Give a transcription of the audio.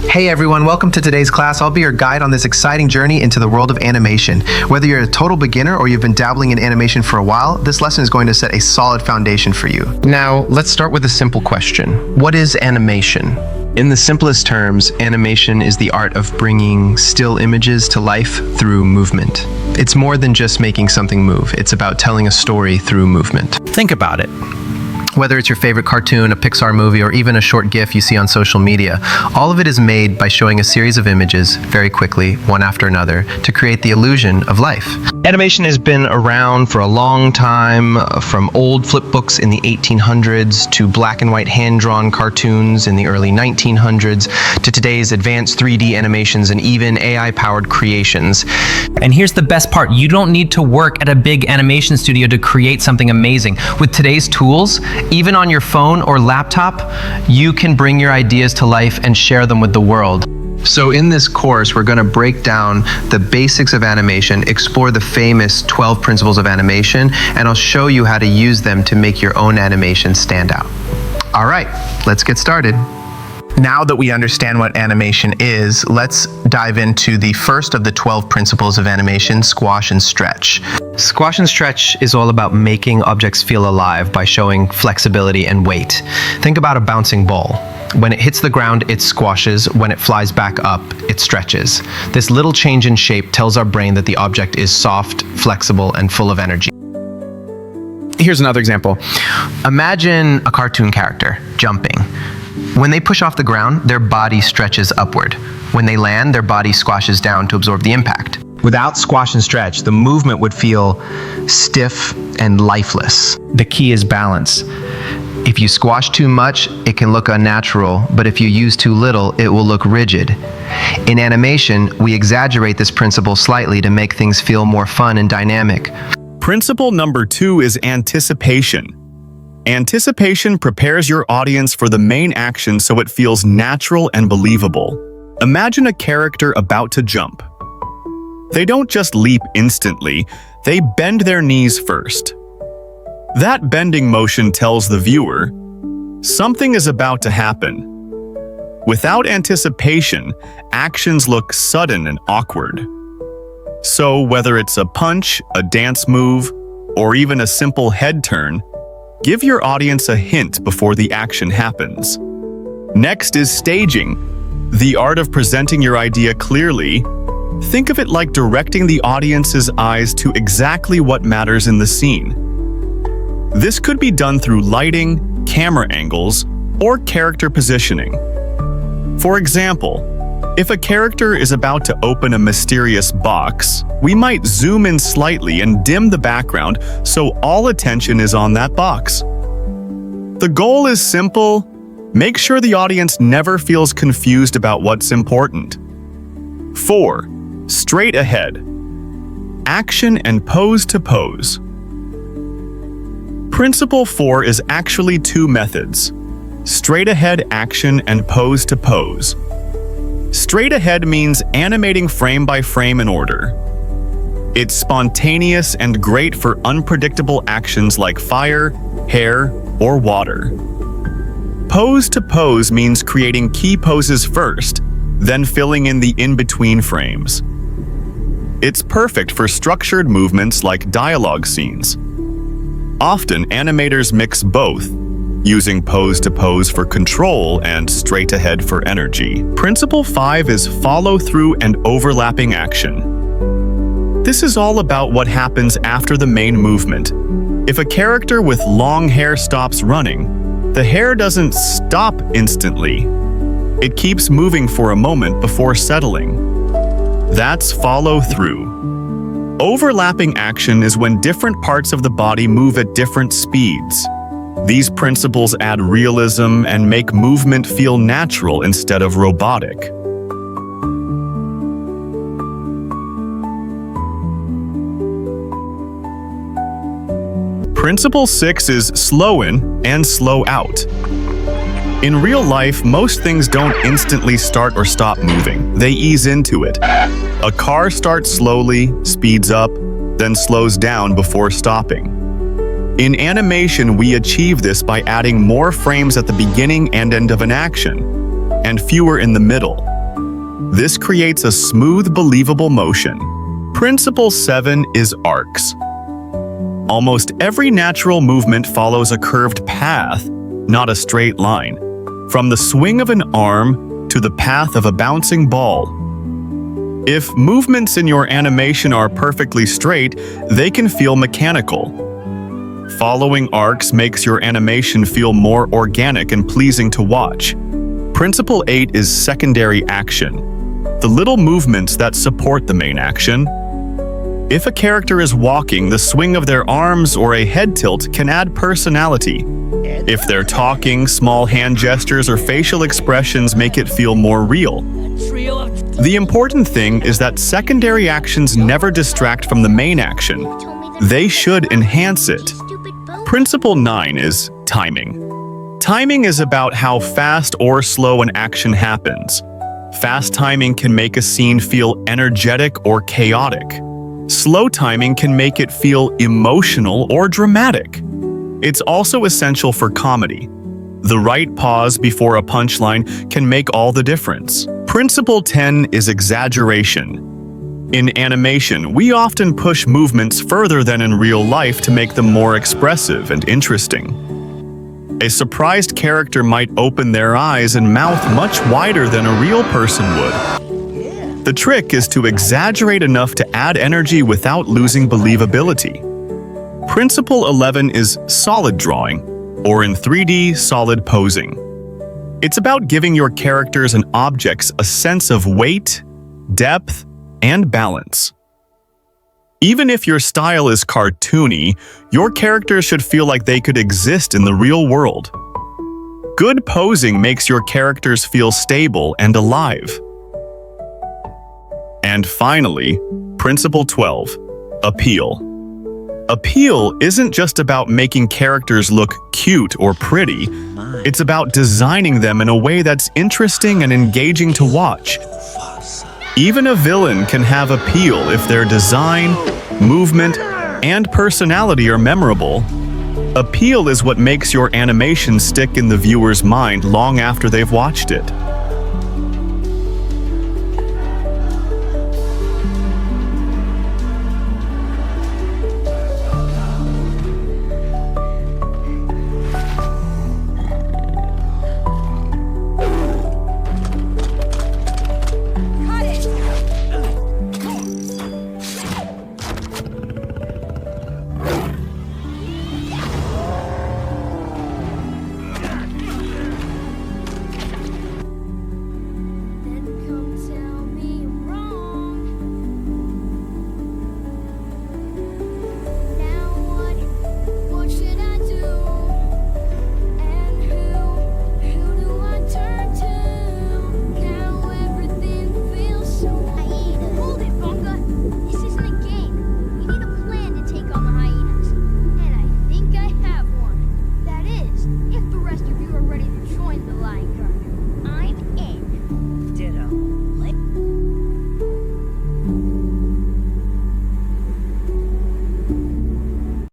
Hey everyone, welcome to today's class. I'll be your guide on this exciting journey into the world of animation. Whether you're a total beginner or you've been dabbling in animation for a while, this lesson is going to set a solid foundation for you. Now, let's start with a simple question. What is animation? In the simplest terms, animation is the art of bringing still images to life through movement. It's more than just making something move. It's about telling a story through movement. Think about it. Whether it's your favorite cartoon, a Pixar movie, or even a short GIF you see on social media, all of it is made by showing a series of images very quickly, one after another, to create the illusion of life. Animation has been around for a long time, from old flip books in the 1800s to black and white hand-drawn cartoons in the early 1900s to today's advanced 3D animations and even AI-powered creations. And here's the best part, you don't need to work at a big animation studio to create something amazing. With today's tools, even on your phone or laptop, you can bring your ideas to life and share them with the world. So in this course, we're going to break down the basics of animation, explore the famous 12 principles of animation, and I'll show you how to use them to make your own animation stand out. All right, let's get started. Now that we understand what animation is, let's dive into the first of the 12 principles of animation, squash and stretch. Squash and stretch is all about making objects feel alive by showing flexibility and weight. Think about a bouncing ball. When it hits the ground, it squashes. When it flies back up, it stretches. This little change in shape tells our brain that the object is soft, flexible, and full of energy. Here's another example. Imagine a cartoon character jumping. When they push off the ground, their body stretches upward. When they land, their body squashes down to absorb the impact. Without squash and stretch, the movement would feel stiff and lifeless. The key is balance. If you squash too much, it can look unnatural, but if you use too little, it will look rigid. In animation, we exaggerate this principle slightly to make things feel more fun and dynamic. Principle number 2 is anticipation. Anticipation prepares your audience for the main action so it feels natural and believable. Imagine a character about to jump. They don't just leap instantly, they bend their knees first. That bending motion tells the viewer, something is about to happen. Without anticipation, actions look sudden and awkward. So whether it's a punch, a dance move, or even a simple head turn, give your audience a hint before the action happens. Next is staging, the art of presenting your idea clearly. Think of it like directing the audience's eyes to exactly what matters in the scene. This could be done through lighting, camera angles, or character positioning. For example, if a character is about to open a mysterious box, we might zoom in slightly and dim the background so all attention is on that box. The goal is simple: make sure the audience never feels confused about what's important. 4. Straight ahead. Action and pose to pose. Principle 4 is actually 2 methods: straight ahead action and pose to pose. Straight ahead means animating frame by frame in order. It's spontaneous and great for unpredictable actions like fire, hair, or water. Pose to pose means creating key poses first, then filling in the in-between frames. It's perfect for structured movements like dialogue scenes. Often, animators mix both, using pose to pose for control and straight ahead for energy. Principle 5 is follow through and overlapping action. This is all about what happens after the main movement. If a character with long hair stops running, the hair doesn't stop instantly. It keeps moving for a moment before settling. That's follow through. Overlapping action is when different parts of the body move at different speeds. These principles add realism and make movement feel natural instead of robotic. Principle 6 is slow in and slow out. In real life, most things don't instantly start or stop moving. They ease into it. A car starts slowly, speeds up, then slows down before stopping. In animation, we achieve this by adding more frames at the beginning and end of an action, and fewer in the middle. This creates a smooth, believable motion. Principle 7 is arcs. Almost every natural movement follows a curved path, not a straight line. From the swing of an arm to the path of a bouncing ball. If movements in your animation are perfectly straight, they can feel mechanical. Following arcs makes your animation feel more organic and pleasing to watch. Principle 8 is secondary action, the little movements that support the main action. If a character is walking, the swing of their arms or a head tilt can add personality. If they're talking, small hand gestures or facial expressions make it feel more real. The important thing is that secondary actions never distract from the main action. They should enhance it. Principle 9 is timing. Timing is about how fast or slow an action happens. Fast timing can make a scene feel energetic or chaotic. Slow timing can make it feel emotional or dramatic. It's also essential for comedy. The right pause before a punchline can make all the difference. Principle 10 is exaggeration. In animation, we often push movements further than in real life to make them more expressive and interesting. A surprised character might open their eyes and mouth much wider than a real person would. The trick is to exaggerate enough to add energy without losing believability. Principle 11 is solid drawing, or in 3D, solid posing. It's about giving your characters and objects a sense of weight, depth, and balance. Even if your style is cartoony, your characters should feel like they could exist in the real world. Good posing makes your characters feel stable and alive. And finally, Principle 12, appeal. Appeal isn't just about making characters look cute or pretty. It's about designing them in a way that's interesting and engaging to watch. Even a villain can have appeal if their design, movement, and personality are memorable. Appeal is what makes your animation stick in the viewer's mind long after they've watched it.